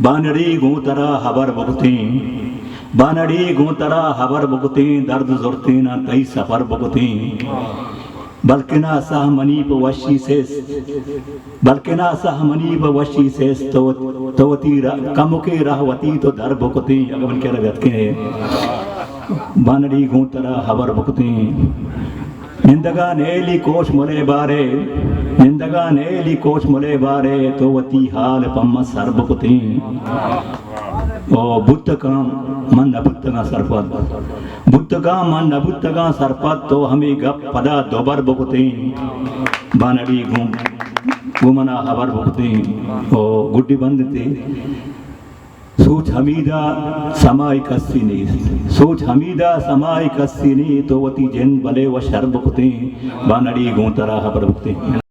बानड़ी गोतरा हबर बुगती, बानड़ी गोतरा हबर बुगती, दर्द जुर्ती ना कई सफर बुगती, बल्किना सह मनीप वशी से, बल्किना सह मनीप वशी से तोती कमुके रहवती तो दर बुकती। अगर मन कह रहे के बानड़ी गोतरा हबर बुगती, निंदगा नेली कोश मुले बारे, निंदगा नेली कोश मुले बारे तो वती हाल पम्मा सर बुकती। ओ बुद्ध का मन अबुद्ध का सरपत, बुद्ध का मन अबुद्ध का सरपत तो हमें गप पदा दोबर बुकती। बानड़ी घूमना हबर बुकती। ओ गुड्डी बंद थी सोच हमीदा समाई कस्सिनी, सोच हमीदा समाई कस्सिनी तो वती जिन भले व शर बुकती। बानड़ी गोतरा हबर बुकती।